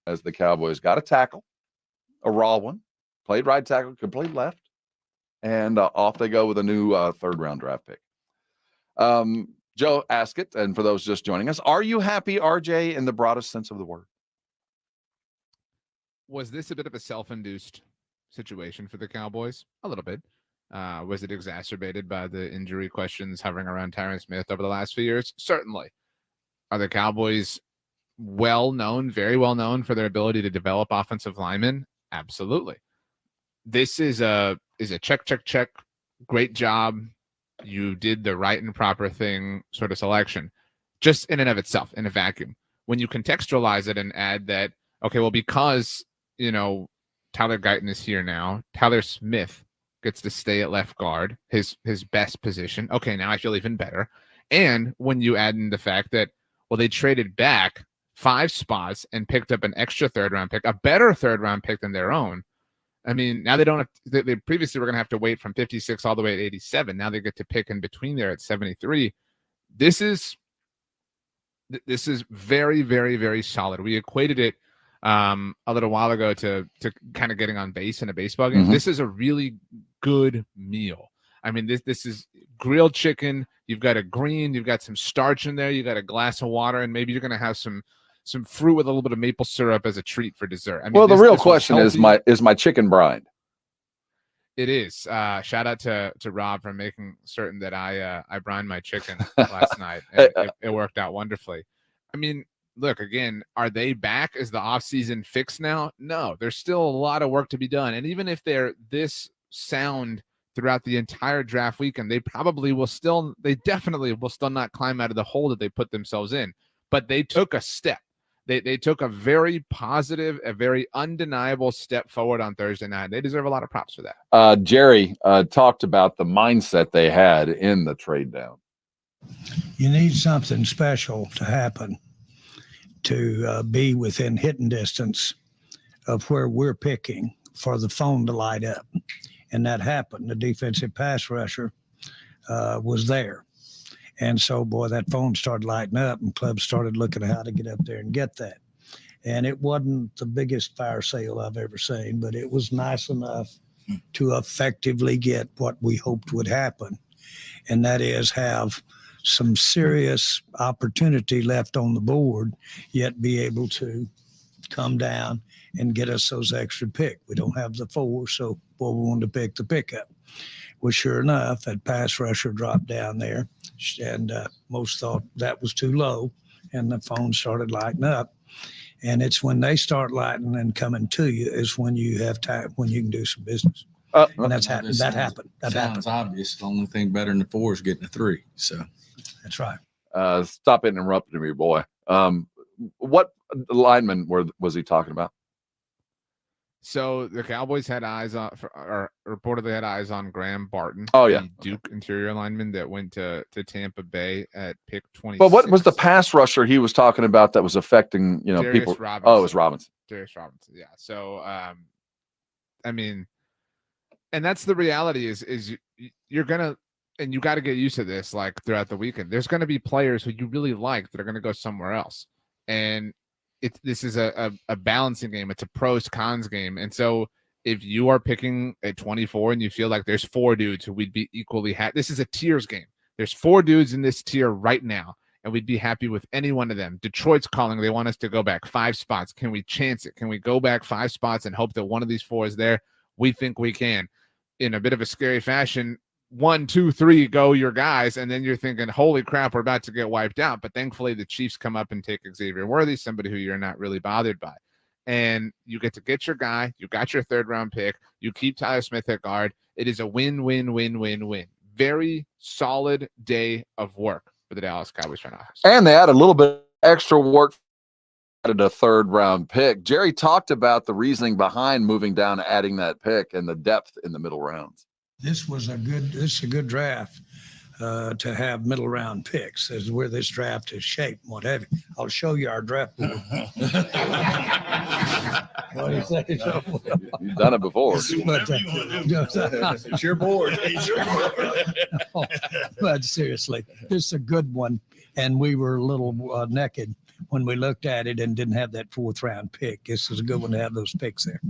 as the Cowboys got a tackle, a raw one, played right tackle, could play left, and off they go with a new third-round draft pick. Joe Askett, and for those just joining us, are you happy, RJ, in the broadest sense of the word? Was this a bit of a self-induced situation for the Cowboys? A little bit. Was it exacerbated by the injury questions hovering around Tyron Smith over the last few years? Certainly. Are the Cowboys very well known for their ability to develop offensive linemen? Absolutely. This is a check. Great job. You did the right and proper thing sort of selection, just in and of itself, in a vacuum. When you contextualize it and add that, okay, well, because, Tyler Guyton is here now, Tyler Smith gets to stay at left guard, his best position. Okay, now I feel even better. And when you add in the fact that, well, they traded back 5 spots and picked up an extra third-round pick, a better third-round pick than their own. I mean, now they don't have they previously were going to have to wait from 56 all the way to 87. Now they get to pick in between there at 73. This is very, very, very solid. We equated it a little while ago to kind of getting on base in a baseball game. Mm-hmm. This is a really good meal. I mean, this is grilled chicken. You've got a green, you've got some starch in there, you got a glass of water, and maybe you're going to have some fruit with a little bit of maple syrup as a treat for dessert. I mean, well, the real question is my chicken brined? It is. Shout out to Rob for making certain that I brined my chicken last night. And it worked out wonderfully. I mean, look, again, are they back? Is the offseason fixed now? No, there's still a lot of work to be done. And even if they're this sound throughout the entire draft weekend, they definitely will still not climb out of the hole that they put themselves in. But they took a step. They took a very positive, a very undeniable step forward on Thursday night. They deserve a lot of props for that. Jerry talked about the mindset they had in the trade down. You need something special to happen to be within hitting distance of where we're picking for the phone to light up. And that happened. The defensive pass rusher was there. And so, boy, that phone started lighting up, and clubs started looking at how to get up there and get that. And it wasn't the biggest fire sale I've ever seen, but it was nice enough to effectively get what we hoped would happen, and that is have some serious opportunity left on the board, yet be able to come down and get us those extra pick. We don't have the 4, so we wanted to pick the pickup. Well, sure enough, that pass rusher dropped down there, and most thought that was too low, and the phone started lighting up. And it's when they start lighting and coming to you is when you have time, when you can do some business. And that's happened. That happened. That sounds obvious. The only thing better than the 4 is getting a 3. So that's right. Stop interrupting me, boy. What lineman was he talking about? So the Cowboys had eyes on, or reportedly had eyes on Graham Barton. Oh, yeah. The Duke interior lineman that went to Tampa Bay at pick 26. But what was the pass rusher he was talking about that was affecting, Darius people? Robinson. Oh, it was Robinson. Darius Robinson, yeah. So, I mean, and that's the reality is you're going to, and you got to get used to this, like, throughout the weekend. There's going to be players who you really like that are going to go somewhere else. And this is a balancing game. It's a pros cons game. And so if you are picking at 24 and you feel like there's 4 dudes who we'd be equally happy, this is a tiers game. There's 4 dudes in this tier right now, and we'd be happy with any one of them. Detroit's calling. They want us to go back 5 spots. Can we chance it? Can we go back 5 spots and hope that one of these 4 is there? We think we can. In a bit of a scary fashion, 1, 2, 3, go your guys, and then you're thinking, holy crap, we're about to get wiped out. But thankfully the Chiefs come up and take Xavier Worthy, somebody who you're not really bothered by. And you get to get your guy. You got your 3rd-round pick. You keep Tyler Smith at guard. It is a win. Very solid day of work for the Dallas Cowboys front office. And they had a little bit extra work, added a 3rd-round pick. Jerry talked about the reasoning behind moving down, adding that pick, and the depth in the middle rounds. This is a good draft to have middle round picks. This is where this draft is shaped and what have you. I'll show you our draft board. What do you say? You've done it before. It's your board. But seriously, this is a good one. And we were a little naked when we looked at it and didn't have that 4th round pick. This is a good one to have those picks there.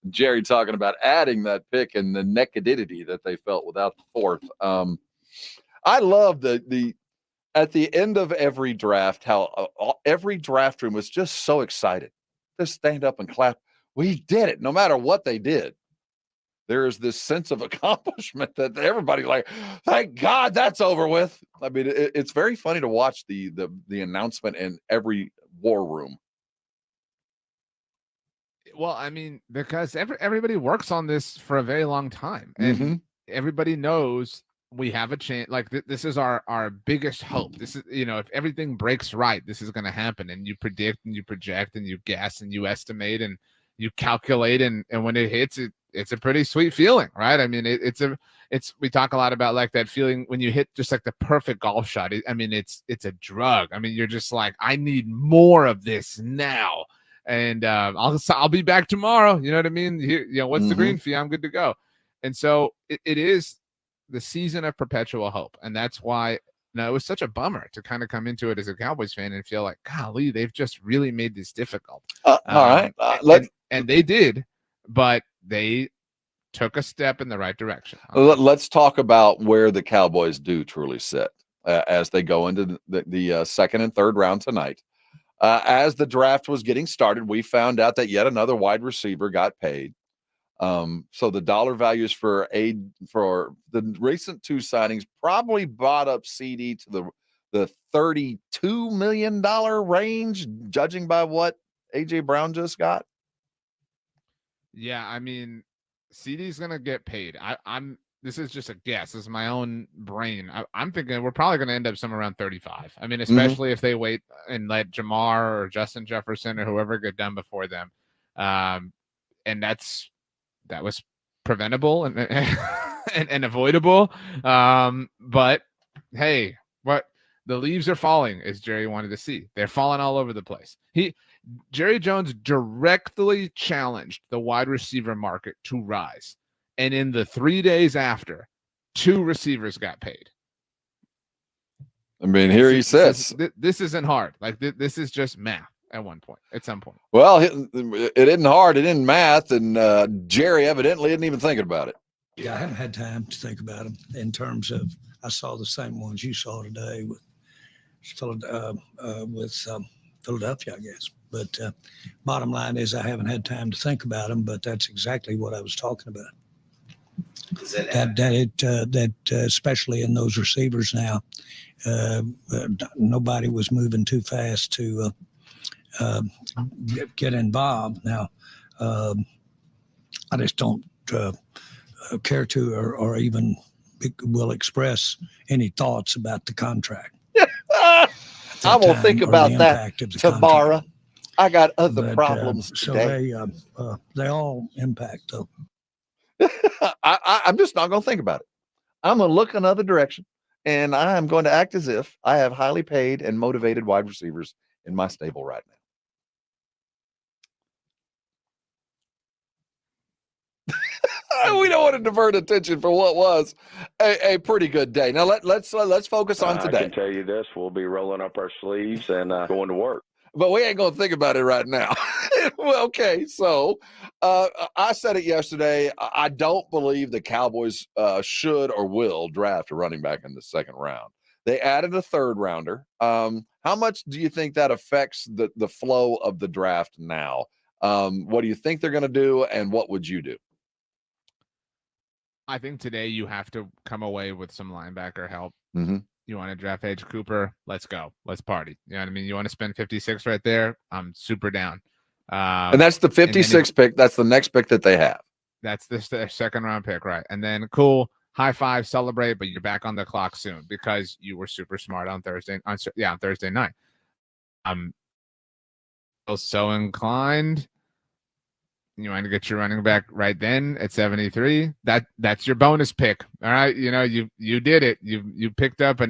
Jerry talking about adding that pick and the necessity that they felt without the 4th. I love the at the end of every draft, how every draft room was just so excited. Just stand up and clap. We did it, no matter what they did. There is this sense of accomplishment that everybody's like, thank God that's over with. I mean, it's very funny to watch the announcement in every war room. Well, I mean, because everybody works on this for a very long time, and everybody knows we have a chance. Like this is our biggest hope. This is, if everything breaks right, this is going to happen. And you predict and you project and you guess and you estimate and you calculate, and when it hits, it's a pretty sweet feeling, right? I mean, we talk a lot about like that feeling when you hit just like the perfect golf shot. I mean, it's a drug. I mean, you're just like, I need more of this now. And I'll be back tomorrow. You know what I mean? What's the green fee? I'm good to go. And so it is the season of perpetual hope. And that's why it was such a bummer to kind of come into it as a Cowboys fan and feel like, golly, they've just really made this difficult. All right. And they did, but they took a step in the right direction. Let's talk about where the Cowboys do truly sit as they go into the second and third round tonight. As the draft was getting started, we found out that yet another wide receiver got paid. So the dollar values for the recent 2 signings probably brought up CD to the $32 million range, judging by what AJ Brown just got. Yeah, I mean, CD's gonna get paid. This is just a guess. This is my own brain. I'm thinking we're probably going to end up somewhere around 35. I mean, especially if they wait and let Jamar or Justin Jefferson or whoever get done before them. And that was preventable and avoidable. But hey, what the leaves are falling, as Jerry wanted to see. They're falling all over the place. Jerry Jones directly challenged the wide receiver market to rise. And in the 3 days after, 2 receivers got paid. I mean, here he says this isn't hard. Like this is just math at some point. Well, it isn't hard. It isn't math. And Jerry evidently isn't even thinking about it. Yeah, I haven't had time to think about them in terms of, I saw the same ones you saw today with Philadelphia, I guess. But bottom line is I haven't had time to think about them, but that's exactly what I was talking about. That especially in those receivers now, nobody was moving too fast to get involved. Now, I just don't care to or even will express any thoughts about the contract. I will think about that tomorrow. Contract. I got other problems today. So they all impact though. I'm just not going to think about it. I'm going to look another direction, and I am going to act as if I have highly paid and motivated wide receivers in my stable right now. We don't want to divert attention from what was a pretty good day. Now let's focus on today. I can tell you this: we'll be rolling up our sleeves and going to work. But we ain't going to think about it right now. Well, okay, so I said it yesterday. I don't believe the Cowboys should or will draft a running back in the second round. They added a third rounder. How much do you think that affects the flow of the draft now? What do you think they're going to do, and what would you do? I think today you have to come away with some linebacker help. Mm-hmm. You want to draft Edge Cooper? Let's go. Let's party. You know what I mean? You want to spend 56 right there? I'm super down. And that's the 56 pick. That's the next pick that they have. That's the second round pick, right? And then cool, high five, celebrate, but you're back on the clock soon because you were super smart on Thursday. On Thursday night. I'm so inclined. You want to get your running back right then at 73. That's your bonus pick. All right. You did it. You picked up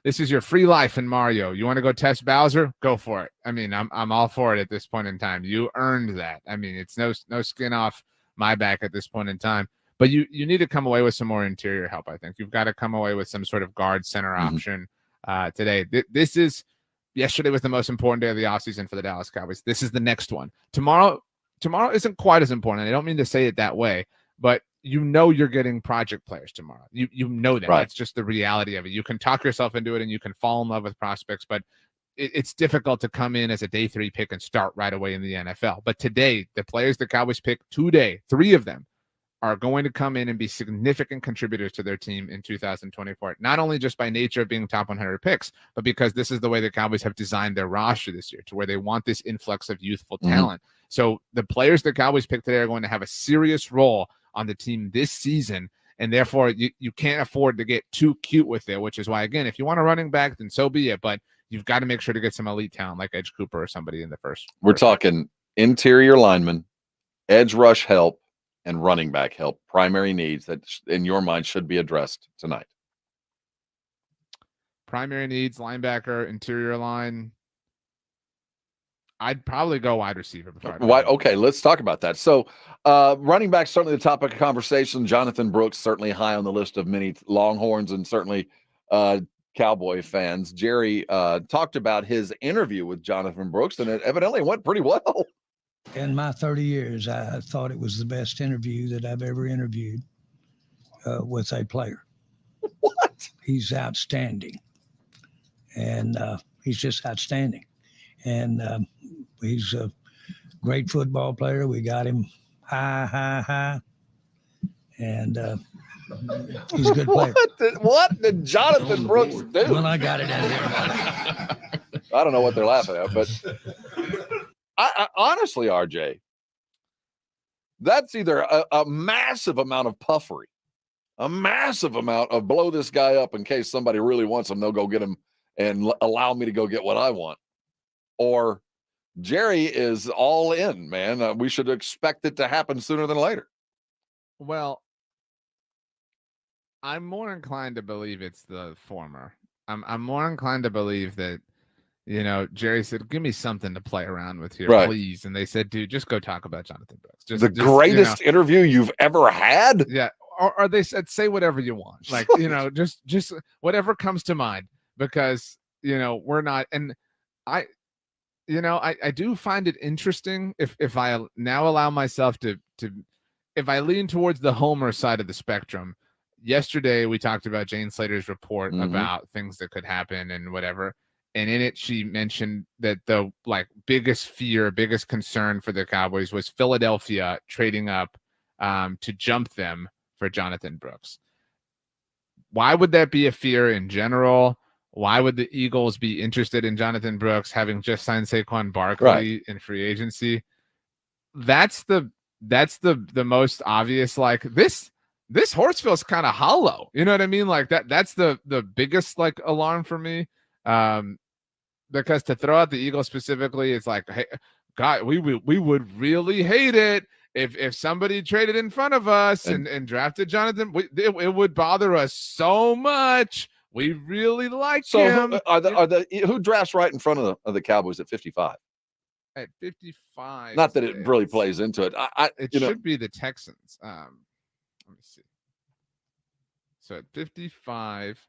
this is your free life in Mario. You want to go test Bowser? Go for it. I mean, I'm all for it at this point in time. You earned that. I mean, it's no skin off my back at this point in time, but you need to come away with some more interior help. I think you've got to come away with some sort of guard center option today. This is yesterday was the most important day of the offseason for the Dallas Cowboys. This is the next one. Tomorrow isn't quite as important. I don't mean to say it that way, but you're getting project players tomorrow. You know that. Right. That's just the reality of it. You can talk yourself into it and you can fall in love with prospects, but it's difficult to come in as a day 3 pick and start right away in the NFL. But today, the players the Cowboys picked today, 3 of them are going to come in and be significant contributors to their team in 2024, not only just by nature of being top 100 picks, but because this is the way the Cowboys have designed their roster this year, to where they want this influx of youthful talent. So the players the Cowboys picked today are going to have a serious role on the team this season, and therefore you can't afford to get too cute with it, which is why, again, if you want a running back, then so be it, but you've got to make sure to get some elite talent like Edge Cooper or somebody in the first. We're talking interior lineman, edge rush help, and running back help, primary needs that in your mind should be addressed tonight. Primary needs, linebacker, interior line. I'd probably go wide receiver. Okay, let's talk about that. So running back, certainly the topic of conversation. Jonathan Brooks, certainly high on the list of many Longhorns and certainly Cowboy fans. Jerry talked about his interview with Jonathan Brooks, and it evidently went pretty well. In my 30 years, I thought it was the best interview that I've ever interviewed with a player. What? He's outstanding. And he's just outstanding. And he's a great football player. We got him high. And he's a good player. What did Jonathan Brooks do? Well, I got it in here. I don't know what they're laughing at, but I honestly, RJ, that's either a massive amount of puffery, a massive amount of blow this guy up in case somebody really wants him, they'll go get him and allow me to go get what I want. Or Jerry is all in, man. We should expect it to happen sooner than later. Well, I'm more inclined to believe it's the former. I'm more inclined to believe that, Jerry said, give me something to play around with here, right, please. And they said, dude, just go talk about Jonathan Brooks. The greatest interview you've ever had? Yeah. Or they said, say whatever you want. Like, just whatever comes to mind, because, we're not. And I do find it interesting if I now allow myself to if I lean towards the Homer side of the spectrum. Yesterday, we talked about Jane Slater's report about things that could happen and whatever. And in it, she mentioned that the biggest fear, biggest concern for the Cowboys was Philadelphia trading up to jump them for Jonathan Brooks. Why would that be a fear in general? Why would the Eagles be interested in Jonathan Brooks, having just signed Saquon Barkley in free agency? That's the most obvious. This horse feels kind of hollow. You know what I mean? That's the biggest alarm for me. Because to throw out the Eagles specifically, it's like, hey, God, we would really hate it if somebody traded in front of us and drafted Jonathan. It would bother us so much. We really like him. Who drafts right in front of the Cowboys at 55? At 55. Not that it really plays into it. It should be the Texans. Let me see. So at 55,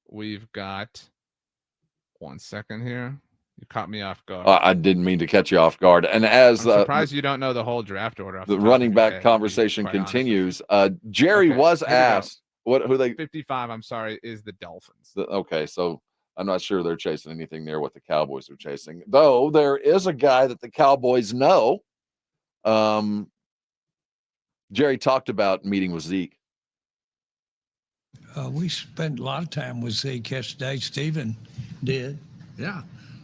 we've got. 1 second here. You caught me off guard. I didn't mean to catch you off guard. And as I'm surprised you don't know the whole draft order. The running back conversation continues. Jerry was asked who they 55. I'm sorry, is the Dolphins. Okay, so I'm not sure they're chasing anything near what the Cowboys are chasing. Though there is a guy that the Cowboys know. Jerry talked about meeting with Zeke. We spent a lot of time with Zeke yesterday. Stephen did. Yeah.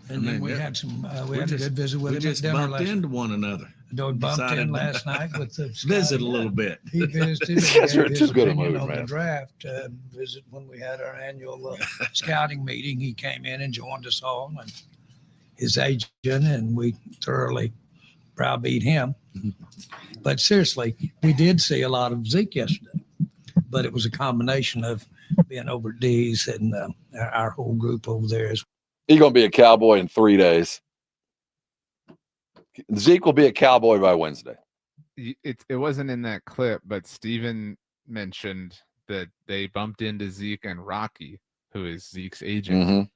And then we had some. We had a good visit with him. We just bumped into one another. Bumped in last night with the visit a little bit. He visited. You're too good a mood, man. The draft visit when we had our annual scouting meeting. He came in and joined us all, and his agent, and we thoroughly browbeat him. But seriously, we did see a lot of Zeke yesterday. But it was a combination of being over at D's and our whole group over there. He's going to be a Cowboy in 3 days. Zeke will be a Cowboy by Wednesday. It wasn't in that clip, but Steven mentioned that they bumped into Zeke and Rocky, who is Zeke's agent,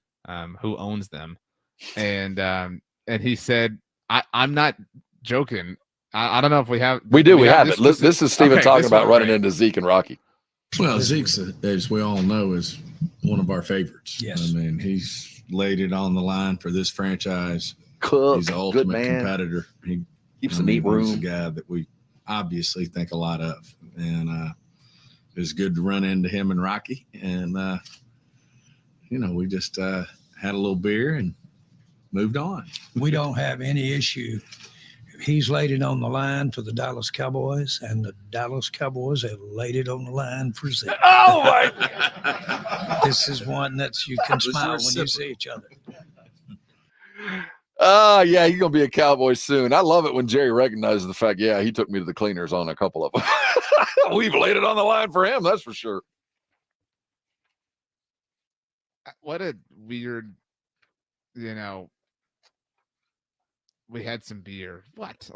who owns them. and he said, "I'm not joking. I don't know if we have. We have it. This is Steven okay, talking this about one, running right. into Zeke and Rocky. Well, Zeke's, as we all know, is one of our favorites. Yes. I mean, he's laid it on the line for this franchise. Cook, He's an good ultimate man. competitor. He Keeps a neat He's room. a guy that we obviously think a lot of. And it was good to run into him and Rocky. And, we just had a little beer and moved on. We don't have any issue. He's laid it on the line for the Dallas Cowboys, and the Dallas Cowboys have laid it on the line for Zeke. Oh my! This is one that you can smile when you see each other. Yeah, he's gonna be a Cowboy soon. I love it when Jerry recognizes the fact. Yeah, he took me to the cleaners on a couple of them. We've laid it on the line for him. That's for sure. What a weird, we had some beer. What?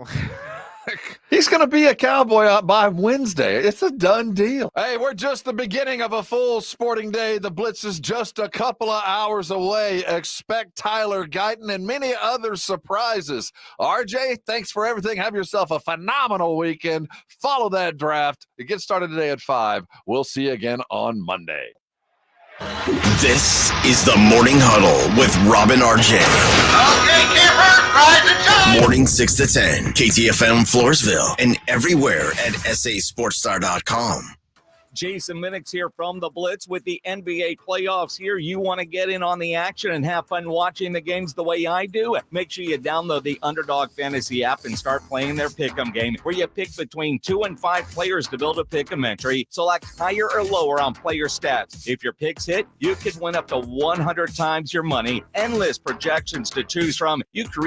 He's going to be a Cowboy by Wednesday. It's a done deal. Hey, we're just the beginning of a full sporting day. The Blitz is just a couple of hours away. Expect Tyler Guyton and many other surprises. RJ, thanks for everything. Have yourself a phenomenal weekend. Follow that draft. It gets started today at 5. We'll see you again on Monday. This is the Morning Huddle with Rob and RJ. Okay, Kipper, rise and shine. Morning 6 to 10, KTFM Floresville, and everywhere at sasportstar.com. Jason Minix here from the Blitz with the NBA playoffs here. You want to get in on the action and have fun watching the games the way I do? Make sure you download the Underdog Fantasy app and start playing their pick'em game, where you pick between 2 and 5 players to build a pick'em entry. Select higher or lower on player stats. If your picks hit, you could win up to 100 times your money. Endless projections to choose from. You